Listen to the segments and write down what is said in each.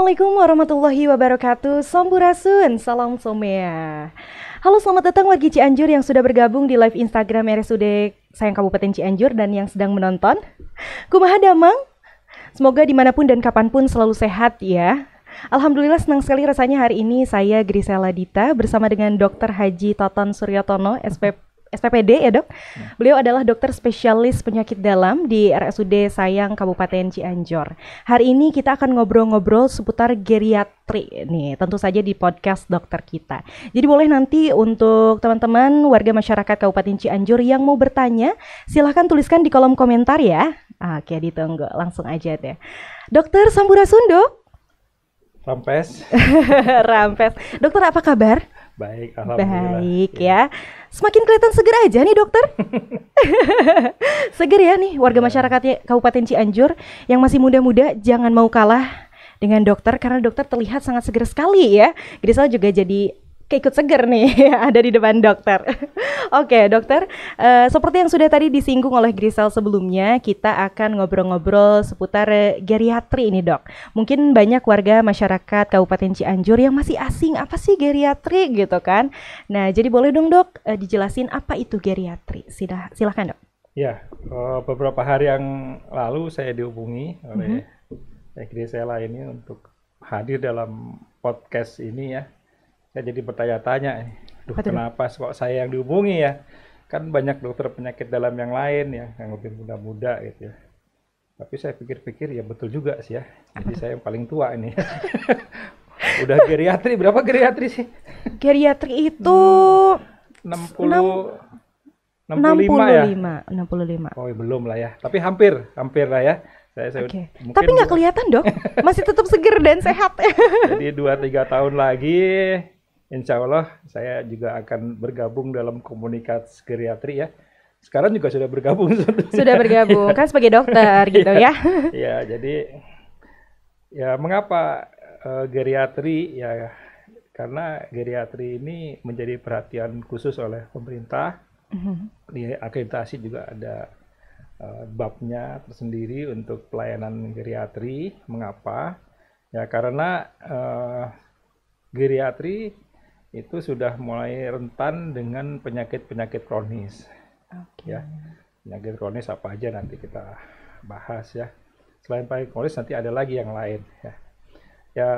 Assalamualaikum warahmatullahi wabarakatuh. Sampurasun, salam somea. Halo, selamat datang wargi Cianjur yang sudah bergabung di live Instagram RSUD Sayang Kabupaten Cianjur dan yang sedang menonton. Kumaha damang? Semoga dimanapun dan kapanpun selalu sehat ya. Alhamdulillah senang sekali rasanya hari ini saya Grisela Dita bersama dengan Dr. Haji Toton Suryotono, SPPD ya dok. Beliau adalah dokter spesialis penyakit dalam di RSUD Sayang Kabupaten Cianjur. Hari ini kita akan ngobrol-ngobrol seputar geriatri nih, tentu saja di podcast dokter kita. Jadi boleh nanti untuk teman-teman warga masyarakat Kabupaten Cianjur yang mau bertanya, silahkan tuliskan di kolom komentar ya. Oke, ditunggu, langsung aja deh. Dokter Sampurasun dok. Rampes. Rampes. Dokter apa kabar? Baik, alhamdulillah. Baik ya. Semakin kelihatan seger aja nih dokter. Seger ya nih warga masyarakatnya Kabupaten Cianjur yang masih muda-muda, jangan mau kalah dengan dokter karena dokter terlihat sangat seger sekali ya. Grisel juga jadi keikut seger nih ada di depan dokter. Oke dokter, seperti yang sudah tadi disinggung oleh Grisel sebelumnya, kita akan ngobrol-ngobrol seputar geriatri ini dok. Mungkin banyak warga masyarakat Kabupaten Cianjur yang masih asing, apa sih geriatri gitu kan. Nah jadi boleh dong dok dijelasin apa itu geriatri, silahkan dok. Ya, beberapa hari yang lalu saya dihubungi oleh Grisela ini untuk hadir dalam podcast ini ya. Saya jadi bertanya-tanya, kenapa kok saya yang dihubungi ya? Kan banyak dokter penyakit dalam yang lain ya, yang lebih muda-muda gitu ya. Tapi saya pikir-pikir ya betul juga sih ya. Jadi saya yang paling tua ini. Udah geriatri, berapa geriatri sih? Geriatri itu 65 ya? 65. Oh belum lah ya, tapi hampir lah ya. Oke. Tapi nggak kelihatan dok, masih tetap seger dan sehat. Jadi 2-3 tahun lagi insya Allah saya juga akan bergabung dalam komunitas geriatri ya. Sekarang juga sudah bergabung. Sudah bergabung kan sebagai dokter gitu ya. Ya jadi ya mengapa geriatri ya, karena geriatri ini menjadi perhatian khusus oleh pemerintah. Di akreditasi juga ada babnya tersendiri untuk pelayanan geriatri. Mengapa? Ya karena geriatri itu sudah mulai rentan dengan penyakit-penyakit kronis. Ya, penyakit kronis apa aja nanti kita bahas ya. Selain penyakit kronis nanti ada lagi yang lain ya. Ya,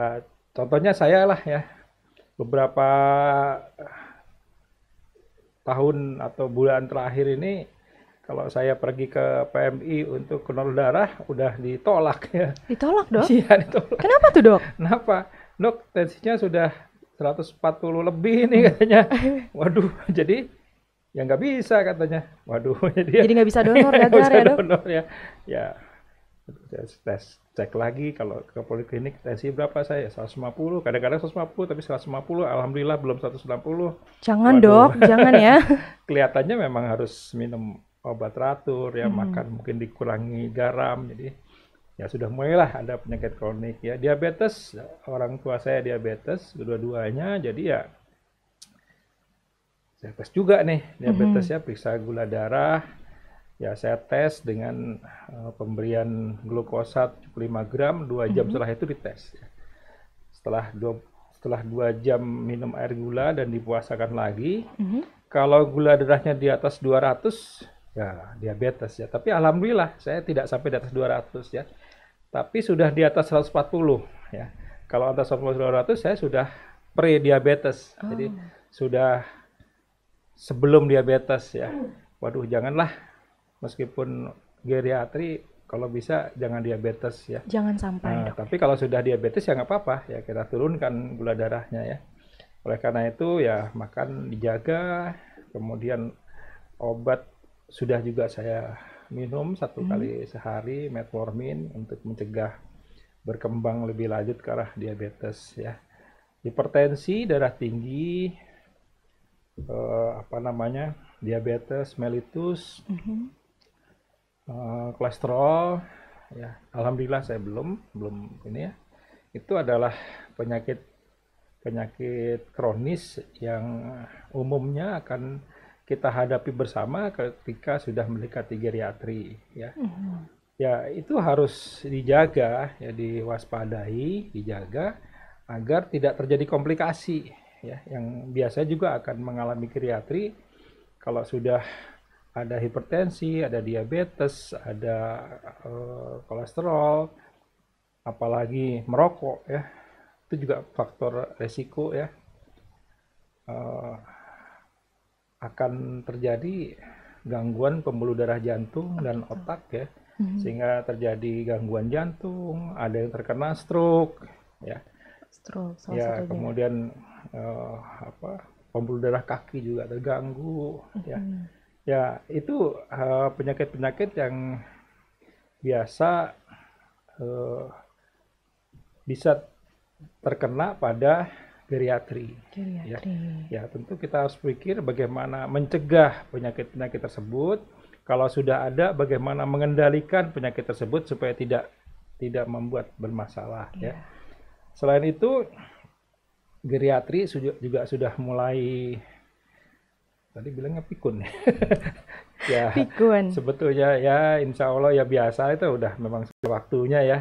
contohnya saya lah ya. Beberapa tahun atau bulan terakhir ini kalau saya pergi ke PMI untuk donor darah udah ditolak ya. Ditolak dok? Iya ditolak. Kenapa tuh dok? Kenapa? Dok tensinya sudah 140 lebih nih katanya. Waduh, jadi ya nggak bisa katanya. Waduh, jadi nggak bisa donor darah ya dok? Donor ya. Ya, tes cek lagi kalau ke poliklinik tensi berapa saya 150, kadang-kadang 150 tapi 150 alhamdulillah belum 160. Jangan Waduh. dok, jangan ya. Kelihatannya memang harus minum obat teratur ya, makan mungkin dikurangi garam, jadi ya sudah mulailah ada penyakit kronik ya. Diabetes, orang tua saya diabetes dua-duanya, jadi ya saya tes juga nih diabetes ya, periksa gula darah ya, saya tes dengan pemberian glukosa 75 gram 2 jam setelah itu dites ya. Setelah 2 jam minum air gula dan dipuasakan lagi, kalau gula darahnya di atas 200 ya diabetes ya. Tapi alhamdulillah saya tidak sampai di atas 200 ya. Tapi sudah di atas 140 ya. Kalau atas 140-200 saya sudah pre-diabetes. Jadi sudah sebelum diabetes ya. Waduh, janganlah meskipun geriatri kalau bisa jangan diabetes ya. Jangan sampai dok. Tapi kalau sudah diabetes ya nggak apa-apa ya, kita turunkan gula darahnya ya. Oleh karena itu ya makan dijaga, kemudian obat sudah juga saya minum 1 kali sehari metformin untuk mencegah berkembang lebih lanjut ke arah diabetes ya. Hipertensi, darah tinggi, diabetes mellitus, kolesterol ya. Alhamdulillah saya belum ini ya. Itu adalah penyakit kronis yang umumnya akan kita hadapi bersama ketika sudah mendekati geriatri ya. ya itu harus dijaga, ya diwaspadai, dijaga agar tidak terjadi komplikasi ya yang biasa juga akan mengalami geriatri kalau sudah ada hipertensi, ada diabetes, ada kolesterol, apalagi merokok ya. Itu juga faktor resiko ya. Akan terjadi gangguan pembuluh darah jantung dan otak ya. Sehingga terjadi gangguan jantung, ada yang terkena stroke ya. Stroke salah Ya, satunya. kemudian pembuluh darah kaki juga terganggu ya. Ya, itu penyakit-penyakit yang biasa bisa terkena pada geriatri. Ya. Ya, tentu kita harus pikir bagaimana mencegah penyakit-penyakit tersebut. Kalau sudah ada, bagaimana mengendalikan penyakit tersebut supaya tidak membuat bermasalah. Ya. Selain itu, geriatri juga sudah mulai, tadi bilangnya pikun. Ya, Pikun. sebetulnya ya insya Allah ya biasa itu udah memang sudah waktunya ya.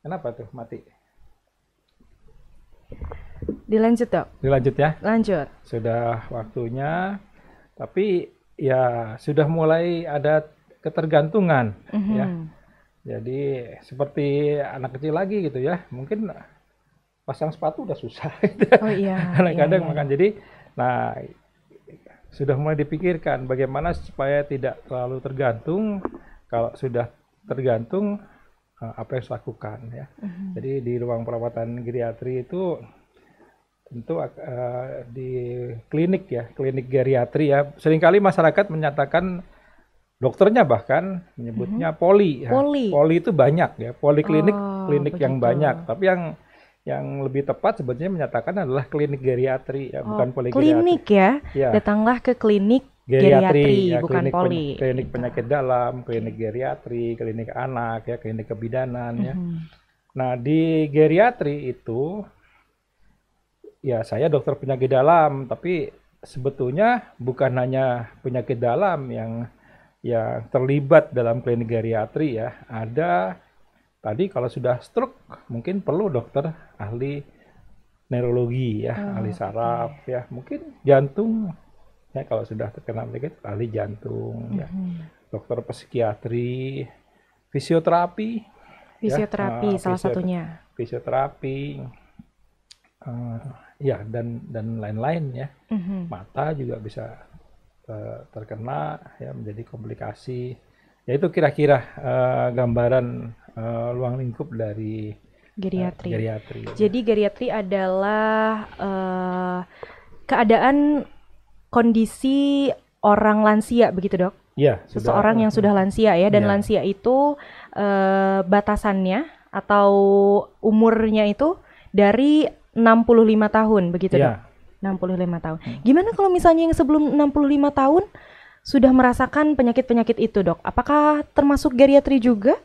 Kenapa tuh mati? Dilanjut dok. Dilanjut ya. Lanjut. Sudah waktunya, tapi ya sudah mulai ada ketergantungan ya. Jadi seperti anak kecil lagi gitu ya. Mungkin pasang sepatu udah susah. Oh iya. Kadang-kadang makan. Jadi, nah sudah mulai dipikirkan bagaimana supaya tidak terlalu tergantung. Kalau sudah tergantung, apa yang harus lakukan ya. Jadi di ruang perawatan geriatri itu tentu di klinik ya, klinik geriatri ya. Seringkali masyarakat menyatakan, dokternya bahkan menyebutnya poli. Ya. Poli itu banyak ya, poliklinik, klinik yang banyak. Tapi yang lebih tepat sebetulnya menyatakan adalah klinik geriatri ya, bukan poligeriatri. Klinik ya. Datanglah ke klinik geriatri ya, bukan poli. Klinik penyakit dalam, klinik geriatri, klinik anak ya, klinik kebidanan ya. Nah, di geriatri itu ya saya dokter penyakit dalam, tapi sebetulnya bukan hanya penyakit dalam yang terlibat dalam klinik geriatri ya. Ada tadi kalau sudah stroke mungkin perlu dokter ahli neurologi ya, ahli saraf ya, mungkin jantung ya, kalau sudah terkena penyakit ahli jantung ya, dokter psikiatri, fisioterapi ya, salah satunya. Fisioterapi ya, dan lain-lain ya. Mata juga bisa terkena ya, menjadi komplikasi. Ya itu kira-kira gambaran ruang lingkup dari geriatri. Jadi geriatri adalah keadaan kondisi orang lansia begitu dok? Iya. Seseorang yang sudah lansia ya, dan lansia itu batasannya atau umurnya itu dari 65 tahun begitu dok? 65 tahun. Gimana kalau misalnya yang sebelum 65 tahun sudah merasakan penyakit-penyakit itu dok? Apakah termasuk geriatri juga?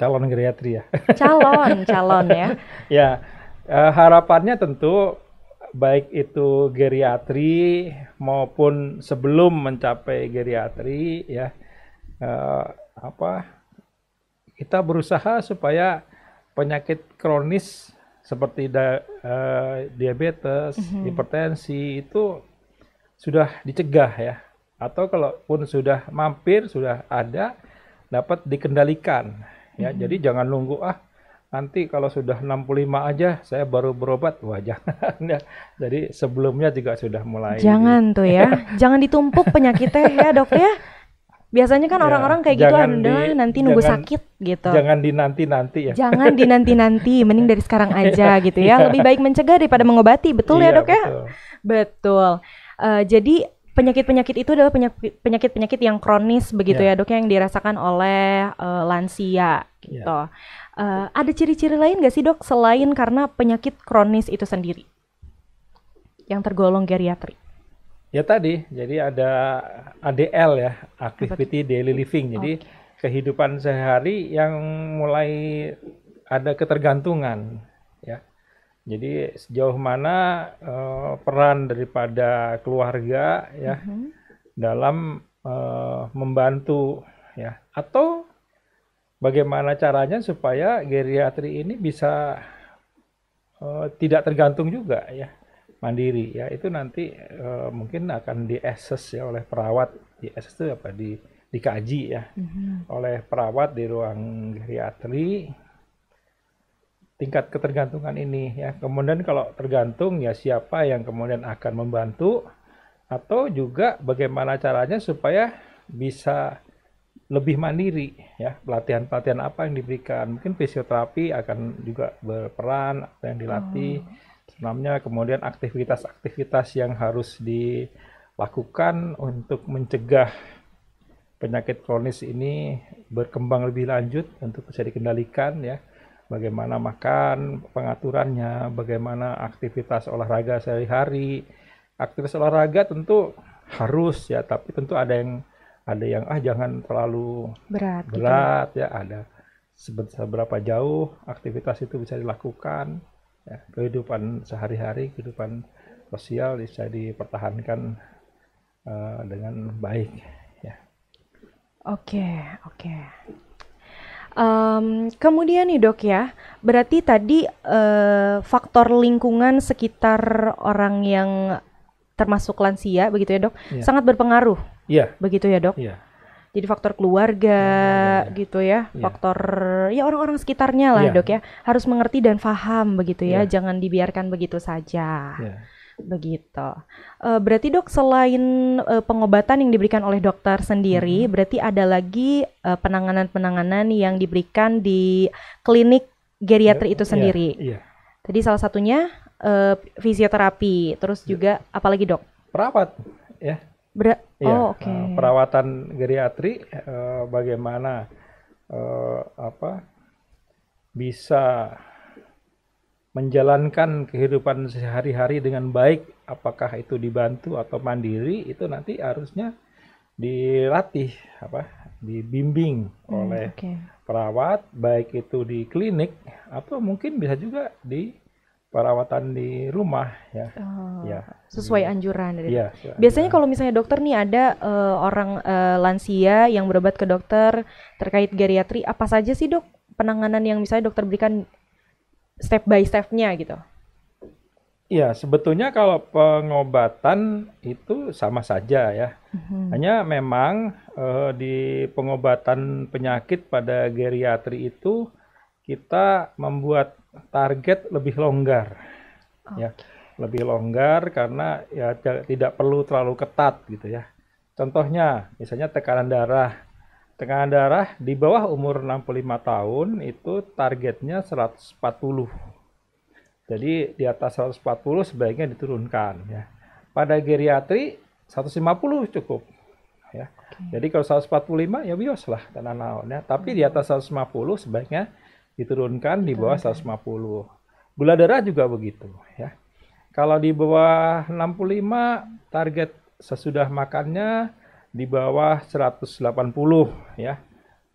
Calon geriatri ya. Calon ya. Ya, harapannya tentu baik itu geriatri maupun sebelum mencapai geriatri ya, kita berusaha supaya penyakit kronis seperti diabetes, hipertensi itu sudah dicegah ya, atau kalaupun sudah mampir, sudah ada, dapat dikendalikan ya. Jadi jangan nunggu nanti kalau sudah 65 aja saya baru berobat, wah jangan ya. Jadi sebelumnya juga sudah mulai. Jangan tuh ya, jangan ditumpuk penyakitnya ya dok ya. Biasanya kan orang-orang kayak gitu, nanti nunggu sakit gitu. Jangan dinanti-nanti ya. Jangan dinanti-nanti, mending dari sekarang aja gitu ya. Lebih baik mencegah daripada mengobati, betul ya dok ya? Betul. Jadi penyakit-penyakit itu adalah penyakit-penyakit yang kronis begitu ya dok, yang dirasakan oleh lansia gitu. Ada ciri-ciri lain nggak sih dok selain karena penyakit kronis itu sendiri yang tergolong geriatri? Ya tadi, jadi ada ADL ya, Activity Daily Living. Jadi kehidupan sehari yang mulai ada ketergantungan ya. Jadi sejauh mana peran daripada keluarga ya dalam membantu ya, atau bagaimana caranya supaya geriatri ini bisa tidak tergantung juga ya, mandiri ya. Itu nanti mungkin akan di-assess ya oleh perawat. Di-assess itu apa, dikaji ya oleh perawat di ruang geriatri tingkat ketergantungan ini ya. Kemudian kalau tergantung ya siapa yang kemudian akan membantu, atau juga bagaimana caranya supaya bisa lebih mandiri ya, pelatihan-pelatihan apa yang diberikan. Mungkin fisioterapi akan juga berperan, apa yang dilatih senamnya, kemudian aktivitas-aktivitas yang harus dilakukan untuk mencegah penyakit kronis ini berkembang lebih lanjut untuk bisa dikendalikan ya. Bagaimana makan, pengaturannya, bagaimana aktivitas olahraga sehari-hari. Aktivitas olahraga tentu harus ya, tapi tentu ada yang jangan terlalu berat ya, ada seberapa jauh aktivitas itu bisa dilakukan ya, kehidupan sehari-hari, kehidupan sosial bisa dipertahankan dengan baik ya. Oke. Kemudian nih dok ya, berarti tadi faktor lingkungan sekitar orang yang termasuk lansia begitu ya dok, sangat berpengaruh. Iya. Begitu ya dok. Iya. Jadi faktor keluarga gitu ya, faktor ya orang-orang sekitarnya lah dok ya, harus mengerti dan paham begitu ya, jangan dibiarkan begitu saja. Begitu. Berarti dok, selain pengobatan yang diberikan oleh dokter sendiri, berarti ada lagi penanganan-penanganan yang diberikan di klinik geriatri itu sendiri. Tadi salah satunya fisioterapi, terus juga apalagi dok? Perawat ya. Oke. Perawatan geriatri bagaimana bisa menjalankan kehidupan sehari-hari dengan baik, apakah itu dibantu atau mandiri, itu nanti harusnya dilatih dibimbing oleh perawat, baik itu di klinik atau mungkin bisa juga di perawatan di rumah ya. Sesuai anjuran dari biasanya kalau misalnya dokter nih ada orang lansia yang berobat ke dokter terkait geriatri, apa saja sih dok penanganan yang misalnya dokter berikan step by step-nya gitu? Iya, sebetulnya kalau pengobatan itu sama saja ya. Hanya memang di pengobatan penyakit pada geriatri itu kita membuat target lebih longgar. Ya, lebih longgar karena ya tidak perlu terlalu ketat gitu ya. Contohnya misalnya tekanan darah. Tekanan darah di bawah umur 65 tahun itu targetnya 140. Jadi di atas 140 sebaiknya diturunkan ya. Pada geriatri 150 cukup ya. Jadi kalau 145 ya bios lah tanah naon ya. Tapi di atas 150 sebaiknya diturunkan di bawah 150. Gula darah juga begitu ya. Kalau di bawah 65 target sesudah makannya di bawah 180 ya.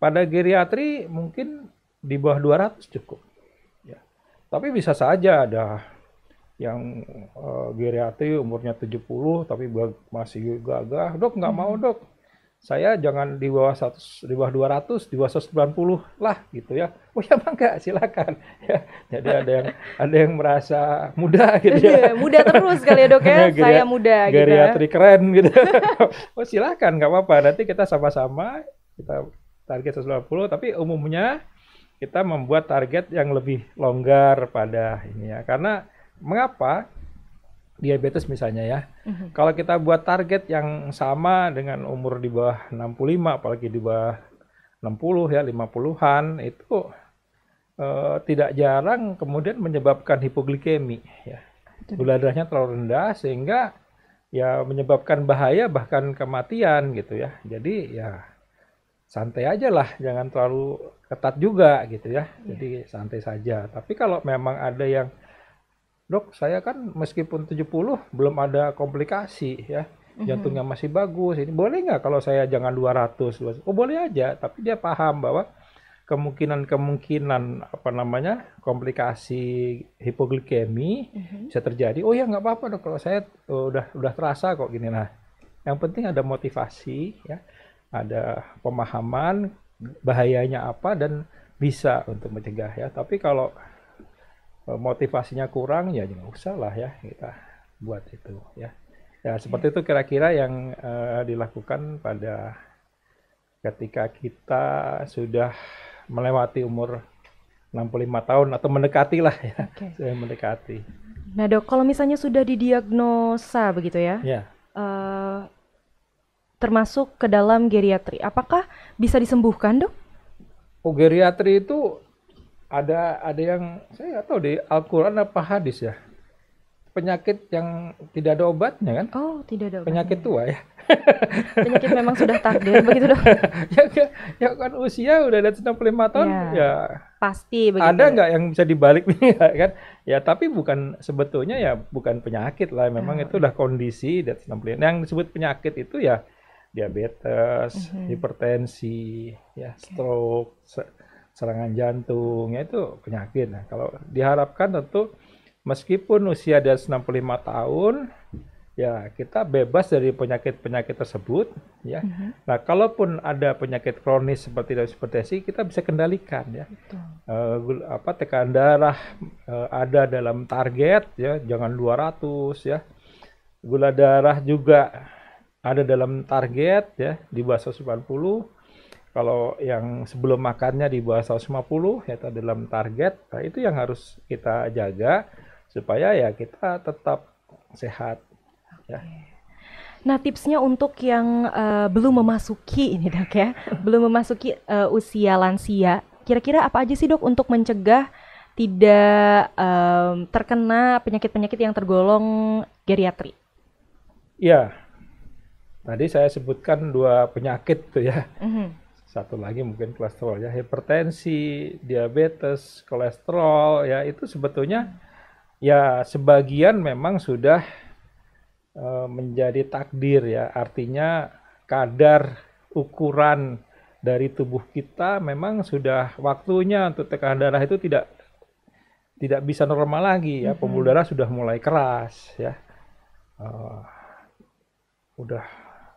Pada geriatri mungkin di bawah 200 cukup ya. Tapi bisa saja ada yang geriatri umurnya 70 tapi masih gagah. Dok nggak mau dok, saya jangan di bawah 100, di bawah 200, di bawah 190 lah gitu ya. Oh ya bangga, silakan ya. Jadi ada yang merasa muda gitu ya. Muda terus kali ya dok ya. Saya muda gitu. Geriatri keren gitu. Oh silakan, nggak apa-apa. Nanti kita sama-sama kita target 180, tapi umumnya kita membuat target yang lebih longgar pada ini ya. Karena mengapa? Diabetes misalnya ya. Kalau kita buat target yang sama dengan umur di bawah 65, apalagi di bawah 60 ya, 50-an, itu tidak jarang kemudian menyebabkan hipoglikemi ya. Gula darahnya terlalu rendah sehingga ya menyebabkan bahaya bahkan kematian gitu ya. Jadi ya santai aja lah, jangan terlalu ketat juga gitu ya. Jadi santai saja. Tapi kalau memang ada yang dok, saya kan meskipun 70 belum ada komplikasi ya, jantungnya masih bagus, ini boleh nggak kalau saya jangan 200? Oh boleh aja, tapi dia paham bahwa kemungkinan komplikasi hipoglikemi bisa terjadi. Oh ya nggak apa-apa dok, kalau saya udah terasa kok gini. Nah Yang penting ada motivasi, ya, ada pemahaman bahayanya apa dan bisa untuk mencegah ya. Tapi kalau motivasinya kurang ya jangan usah lah ya kita buat itu ya. Ya seperti itu kira-kira yang dilakukan pada ketika kita sudah melewati umur 65 tahun atau mendekati lah ya. Sudah mendekati. Nah dok, kalau misalnya sudah didiagnosa begitu ya, Ya. termasuk ke dalam geriatri, apakah bisa disembuhkan dok? Oh, geriatri itu ada yang saya nggak tahu di Al-Quran apa hadis ya. Penyakit yang tidak ada obatnya kan? Oh, tidak ada obatnya. Penyakit tua ya. Penyakit memang sudah takdir begitu dok. Ya kan usia udah ada 65 tahun ya. Pasti begitu. Ada nggak yang bisa dibalik nih kan? Ya tapi bukan sebetulnya ya bukan penyakit lah, memang itu udah kondisi dari 65. Yang disebut penyakit itu ya diabetes, hipertensi, ya stroke, serangan jantung, ya itu penyakit. Nah, kalau diharapkan tentu meskipun usia di atas 65 tahun, ya kita bebas dari penyakit-penyakit tersebut, ya. Nah, kalaupun ada penyakit kronis seperti hipertensi, kita bisa kendalikan, ya. Tekanan darah ada dalam target, ya, jangan 200, ya. Gula darah juga ada dalam target, ya, di bawah 180. Kalau yang sebelum makannya di bawah 150, ya, itu dalam target. Nah, itu yang harus kita jaga supaya ya kita tetap sehat. Ya. Nah, tipsnya untuk yang belum memasuki ini dok ya, belum memasuki usia lansia, kira-kira apa aja sih dok untuk mencegah tidak terkena penyakit-penyakit yang tergolong geriatri? Ya, tadi saya sebutkan 2 penyakit tuh ya. Satu lagi mungkin kolesterol ya, hipertensi, diabetes, kolesterol ya itu sebetulnya ya sebagian memang sudah menjadi takdir ya, artinya kadar ukuran dari tubuh kita memang sudah waktunya untuk tekanan darah itu tidak bisa normal lagi ya, pembuluh darah sudah mulai keras ya, udah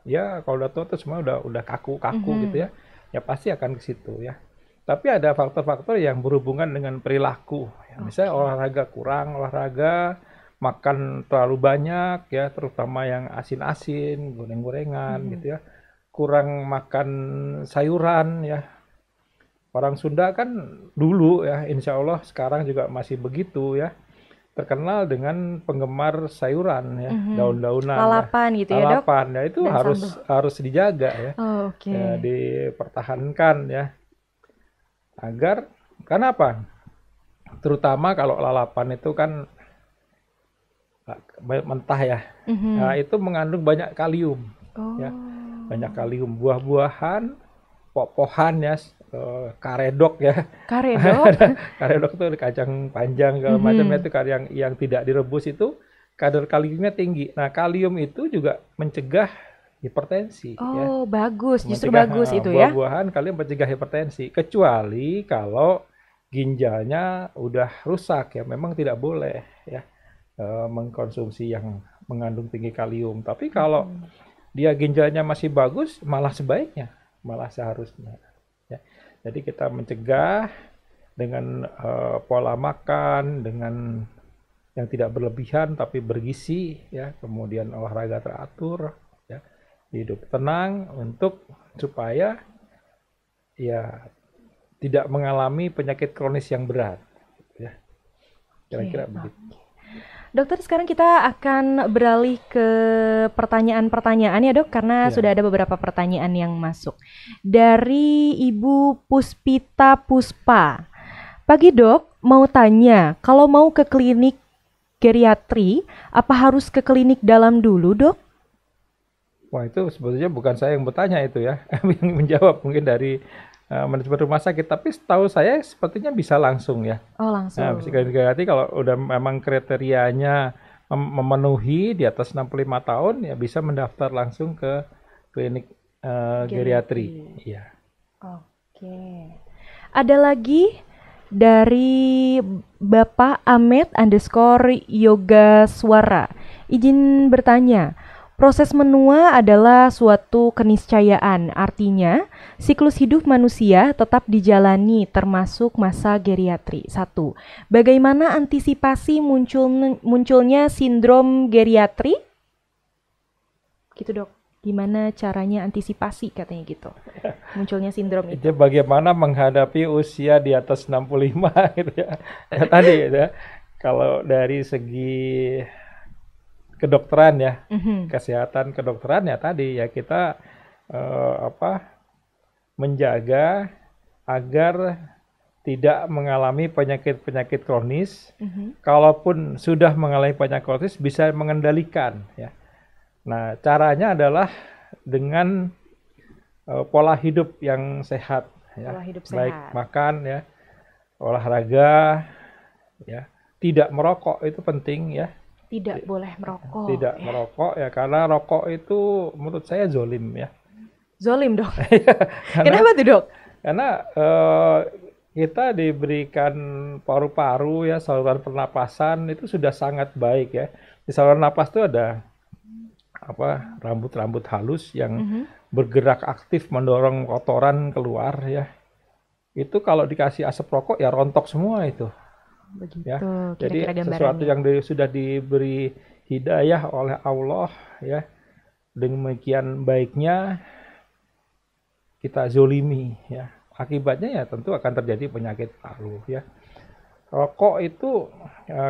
ya kalau udah tua tuh semua udah kaku gitu ya, ya pasti akan ke situ ya. Tapi ada faktor-faktor yang berhubungan dengan perilaku ya, misalnya olahraga kurang, makan terlalu banyak ya, terutama yang asin-asin, goreng-gorengan gitu ya. Kurang makan sayuran ya. Orang Sunda kan dulu ya, insya Allah sekarang juga masih begitu ya. Terkenal dengan penggemar sayuran ya, daun-daunan. Lalapan ya. Gitu ya dok? Lalapan ya, itu harus dijaga ya. Ya, dipertahankan ya. Agar, kenapa? Terutama kalau lalapan itu kan mentah ya, nah, itu mengandung banyak kalium, ya, banyak kalium. Buah-buahan, pohon ya, karedok ya, karedok itu kacang panjang segala macam itu yang tidak direbus itu kadar kaliumnya tinggi. Nah, kalium itu juga mencegah hipertensi. Ya. Bagus, justru bagus itu ya. Buah-buahan kalium mencegah hipertensi, kecuali kalau ginjalnya udah rusak ya, memang tidak boleh ya. Mengkonsumsi yang mengandung tinggi kalium. Tapi kalau dia ginjalnya masih bagus, malah sebaiknya, malah seharusnya. Ya. Jadi kita mencegah dengan pola makan, dengan yang tidak berlebihan tapi bergizi, ya. Kemudian olahraga teratur, ya. Hidup tenang untuk supaya ya tidak mengalami penyakit kronis yang berat. Ya. Kira-kira begitu. Dokter, sekarang kita akan beralih ke pertanyaan-pertanyaan ya dok, karena sudah ada beberapa pertanyaan yang masuk. Dari Ibu Puspita Puspa. Pagi dok, mau tanya, kalau mau ke klinik geriatri, apa harus ke klinik dalam dulu dok? Wah, itu sebetulnya bukan saya yang bertanya itu ya, yang menjawab mungkin dari manajemen rumah sakit, tapi setahu saya sepertinya bisa langsung ya. Oh, langsung. Nah, berarti kalau udah memang kriterianya memenuhi di atas 65 tahun ya bisa mendaftar langsung ke klinik geriatri. Iya. Oke. Ada lagi dari Bapak Ahmed _ Yoga Suara. Izin bertanya, Proses menua adalah suatu keniscayaan, artinya siklus hidup manusia tetap dijalani termasuk masa geriatri. 1. Bagaimana antisipasi munculnya sindrom geriatri? Gitu dok, gimana caranya antisipasi katanya gitu, munculnya sindrom itu. Itu bagaimana menghadapi usia di atas 65 gitu ya. Ya tadi ya, kalau dari segi kedokteran ya, kesehatan kedokteran ya tadi ya kita menjaga agar tidak mengalami penyakit-penyakit kronis. Kalaupun sudah mengalami penyakit kronis bisa mengendalikan ya. Nah, caranya adalah dengan pola hidup yang sehat ya. Pola hidup Baik sehat. makan ya, olahraga ya, tidak merokok itu penting ya. Tidak boleh merokok. Tidak merokok ya, karena rokok itu menurut saya zolim ya. Zolim dok. Kenapa tuh dok? Karena kita diberikan paru-paru ya, saluran pernapasan itu sudah sangat baik ya. Di saluran napas itu ada rambut-rambut halus yang bergerak aktif mendorong kotoran keluar ya. Itu kalau dikasih asap rokok ya rontok semua itu. Begitu, Ya. Jadi kira-kira sesuatu gambarannya. yang sudah diberi hidayah oleh Allah ya, demikian baiknya kita zolimi ya. Akibatnya ya tentu akan terjadi penyakit paru ya. Rokok itu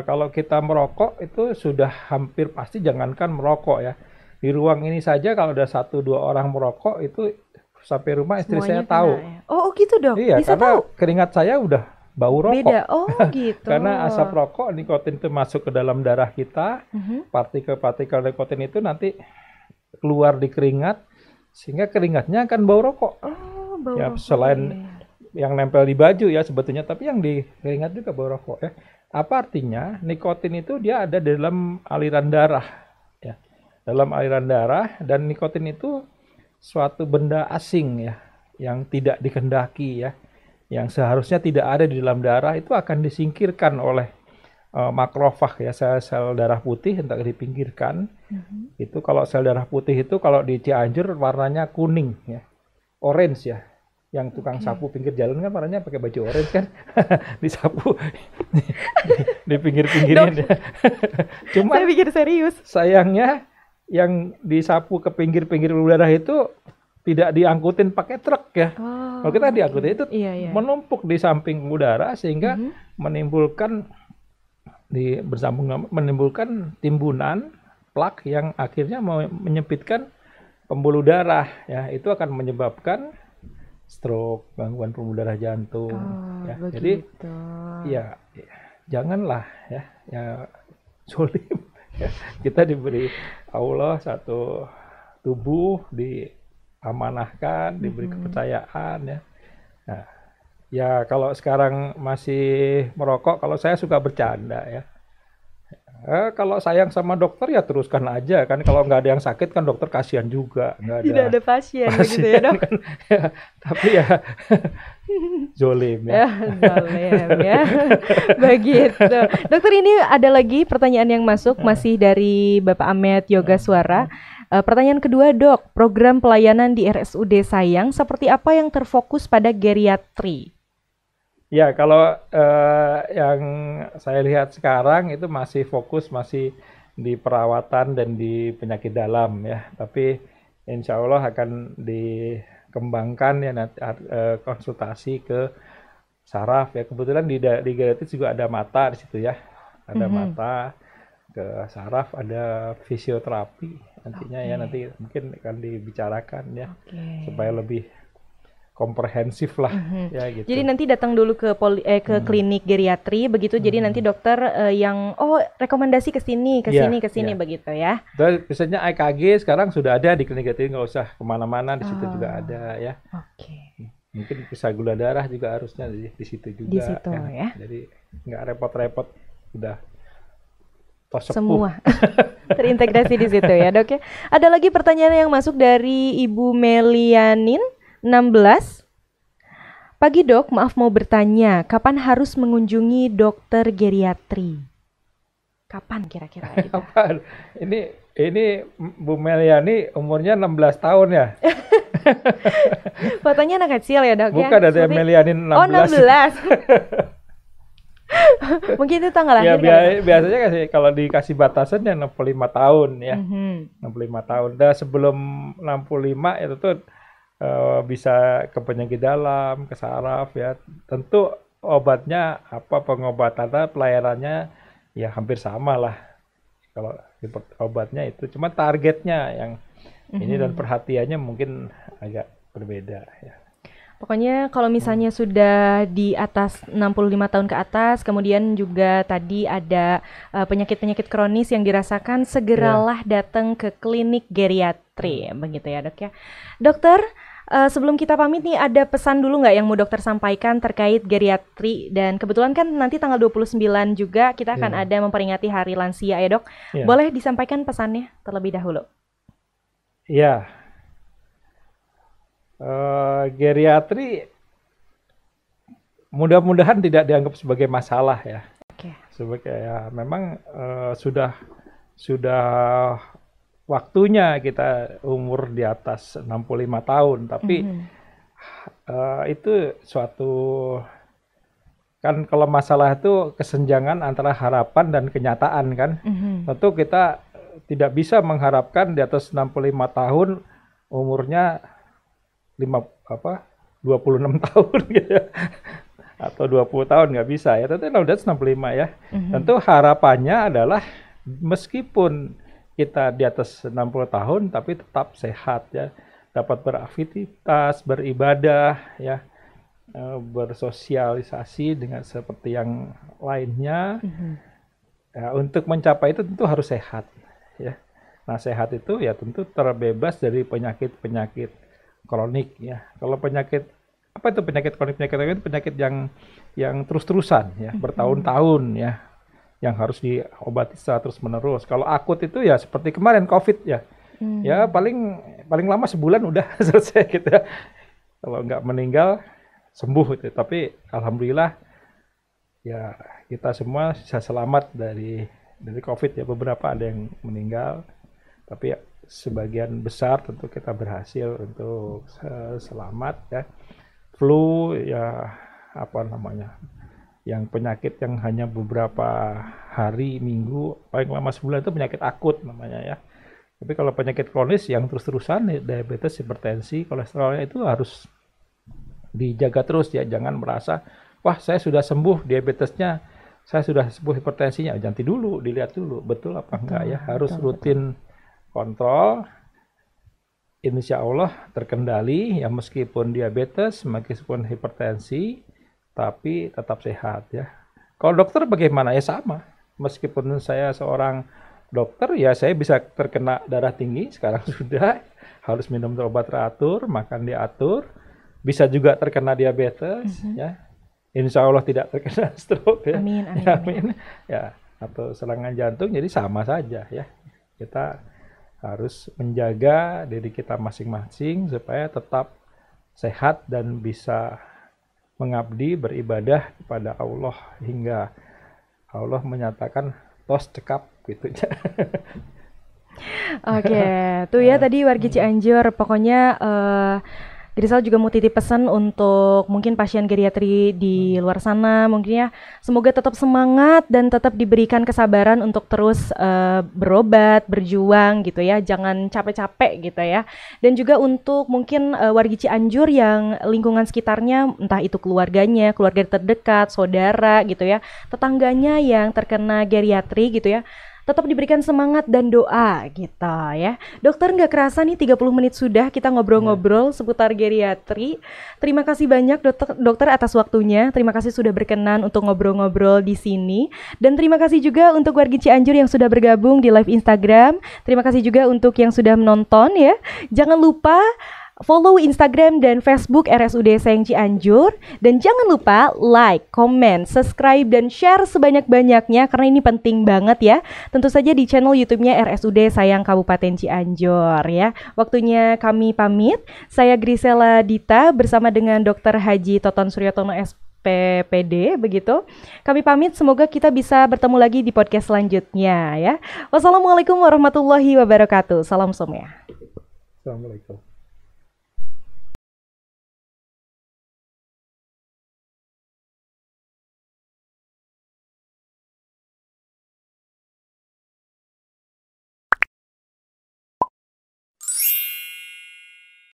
kalau kita merokok itu sudah hampir pasti, jangankan merokok ya. Di ruang ini saja kalau ada 1-2 orang merokok itu sampai rumah istri Semuanya saya tahu. kena ya? Oh gitu dok, Iya, bisa karena tahu? keringat saya udah bau rokok. Beda, oh gitu. Karena asap rokok, nikotin itu masuk ke dalam darah kita, partikel-partikel nikotin itu nanti keluar di keringat, sehingga keringatnya akan bau rokok. Oh, bau Ya, rokok. selain yang nempel di baju ya sebetulnya, tapi yang di keringat juga bau rokok ya. Apa artinya? Nikotin itu dia ada di dalam aliran darah ya. Dalam aliran darah, dan nikotin itu suatu benda asing ya, yang tidak dikehendaki ya. Yang seharusnya tidak ada di dalam darah itu akan disingkirkan oleh makrofag ya, sel-sel darah putih, entah dipinggirkan. Itu kalau sel darah putih itu kalau di Cianjur warnanya kuning ya, orange ya. Yang tukang sapu pinggir jalan kan warnanya pakai baju orange kan, disapu di pinggir-pinggirin ya. Cuma Saya pikir serius. sayangnya yang disapu ke pinggir-pinggir udara itu tidak diangkutin pakai truk ya. Oh, Kalau kita diangkutin itu iya. menumpuk di samping udara sehingga menimbulkan menimbulkan timbunan plak yang akhirnya menyempitkan pembuluh darah ya. Itu akan menyebabkan stroke, gangguan pembuluh darah jantung ya. Jadi ya janganlah ya zolim ya. Kita diberi Allah satu tubuh, diamanahkan, diberi kepercayaan ya. Nah, ya kalau sekarang masih merokok, kalau saya suka bercanda ya. Kalau sayang sama dokter ya teruskan aja kan. Kalau nggak ada yang sakit kan dokter kasihan juga. Tidak ada pasien begitu ya dok. Kan, ya, tapi ya zolim ya. Zolim ya. Begitu. Dokter, ini ada lagi pertanyaan yang masuk, masih dari Bapak Ahmed Yoga Suara. Pertanyaan kedua dok, program pelayanan di RSUD Sayang seperti apa yang terfokus pada geriatri? Ya, kalau yang saya lihat sekarang itu masih fokus di perawatan dan di penyakit dalam ya. Tapi insya Allah akan dikembangkan ya nanti konsultasi ke saraf ya. Kebetulan di geriatri juga ada mata di situ ya. Ada mata, ke saraf, ada fisioterapi nantinya ya, nanti mungkin akan dibicarakan ya supaya lebih komprehensif lah ya gitu. Jadi nanti datang dulu ke klinik geriatri begitu. Jadi nanti dokter yang rekomendasi ke sini begitu ya. Dan biasanya EKG sekarang sudah ada di klinik geriatri, nggak usah kemana-mana, di situ juga ada ya. Mungkin periksa gula darah juga harusnya di situ juga. Di situ ya. Jadi nggak repot-repot, udah semua terintegrasi di situ ya dok ya. Ada lagi pertanyaan yang masuk dari Ibu Melianin 16. Pagi dok, maaf mau bertanya, kapan harus mengunjungi dokter geriatri? Kapan kira-kira? Kapan? Ini Ini Bu Meliani umurnya 16 tahun ya? Fotonya anak kecil ya dok? Bukan, ya? ada Meliani 16. Oh 16. Mungkin itu tanggal Ya, lahir biasanya kalau dikasih batasan ya 65 tahun ya. 65 tahun. Dan sebelum 65 itu tuh bisa ke penyakit dalam, ke saraf ya. Tentu obatnya pengobatannya, pelayanannya ya hampir sama lah. Kalau obatnya itu cuma targetnya yang ini dan perhatiannya mungkin agak berbeda ya. Pokoknya kalau misalnya sudah di atas 65 tahun ke atas, kemudian juga tadi ada penyakit-penyakit kronis yang dirasakan, segeralah datang ke klinik geriatri, begitu ya dok ya. Dokter, sebelum kita pamit nih, ada pesan dulu nggak yang mau dokter sampaikan terkait geriatri? Dan kebetulan kan nanti tanggal 29 juga kita akan ada memperingati Hari Lansia ya dok. Boleh disampaikan pesannya terlebih dahulu? Iya. Geriatri mudah-mudahan tidak dianggap sebagai masalah ya. Sebagai ya memang sudah waktunya kita umur di atas 65 tahun, tapi itu suatu kan, kalau masalah itu kesenjangan antara harapan dan kenyataan kan. Tentu kita tidak bisa mengharapkan di atas 65 tahun umurnya 26 tahun gitu ya. Atau 20 tahun nggak bisa ya. Tentu udah 65 ya. Tentu harapannya adalah meskipun kita di atas 60 tahun tapi tetap sehat ya. Dapat beraktivitas, beribadah ya. Bersosialisasi dengan seperti yang lainnya. Ya, untuk mencapai itu tentu harus sehat ya. Nah, sehat itu ya tentu terbebas dari penyakit-penyakit kronik ya. Kalau penyakit apa itu penyakit kronik? Penyakit yang terus-terusan ya, bertahun-tahun ya, yang harus diobati secara terus-menerus. Kalau akut itu ya seperti kemarin COVID ya. Ya paling lama sebulan udah selesai gitu ya. Kalau nggak meninggal sembuh itu. Tapi alhamdulillah ya kita semua bisa selamat dari COVID ya. Beberapa ada yang meninggal. Tapi ya, sebagian besar tentu kita berhasil untuk selamat ya. Flu ya yang penyakit yang hanya beberapa hari, minggu, paling lama sebulan itu penyakit akut namanya ya. Tapi kalau penyakit kronis yang terus-terusan, diabetes, hipertensi, kolesterolnya itu harus dijaga terus ya. Jangan merasa wah saya sudah sembuh diabetesnya, saya sudah sembuh hipertensinya. Jangan dulu, dilihat dulu betul apa enggak ya. Harus rutin kontrol, insya Allah terkendali ya, meskipun diabetes, meskipun hipertensi, tapi tetap sehat ya. Kalau dokter bagaimana? Ya sama, meskipun saya seorang dokter ya saya bisa terkena darah tinggi, sekarang sudah harus minum obat teratur, makan diatur, bisa juga terkena diabetes ya. Insya Allah tidak terkena stroke ya. Amin. Ya, atau serangan jantung, jadi sama saja ya. Kita harus menjaga diri kita masing-masing supaya tetap sehat dan bisa mengabdi, beribadah kepada Allah hingga Allah menyatakan tos cekap gitu. Oke, tuh ya tadi wargi Cianjur. Pokoknya Grisel juga mau titip pesan untuk mungkin pasien geriatri di luar sana, mungkin ya semoga tetap semangat dan tetap diberikan kesabaran untuk terus berobat, berjuang gitu ya, jangan capek-capek gitu ya. Dan juga untuk mungkin wargi Cianjur yang lingkungan sekitarnya, entah itu keluarganya, keluarga terdekat, saudara gitu ya, tetangganya yang terkena geriatri gitu ya, tetap diberikan semangat dan doa gitu ya. Dokter, nggak kerasa nih 30 menit sudah kita ngobrol-ngobrol seputar geriatri. Terima kasih banyak dokter atas waktunya. Terima kasih sudah berkenan untuk ngobrol-ngobrol di sini. Dan terima kasih juga untuk wargi Cianjur yang sudah bergabung di live Instagram. Terima kasih juga untuk yang sudah menonton ya. Jangan lupa follow Instagram dan Facebook RSUD Sayang Cianjur. Dan jangan lupa like, comment, subscribe, dan share sebanyak-banyaknya karena ini penting banget ya. Tentu saja di channel YouTube-nya RSUD Sayang Kabupaten Cianjur ya. Waktunya kami pamit. Saya Grisela Dita bersama dengan Dr. Haji Toton Suryotono PPD begitu. Kami pamit, semoga kita bisa bertemu lagi di podcast selanjutnya ya. Wassalamualaikum warahmatullahi wabarakatuh. Salam Somea. Assalamualaikum.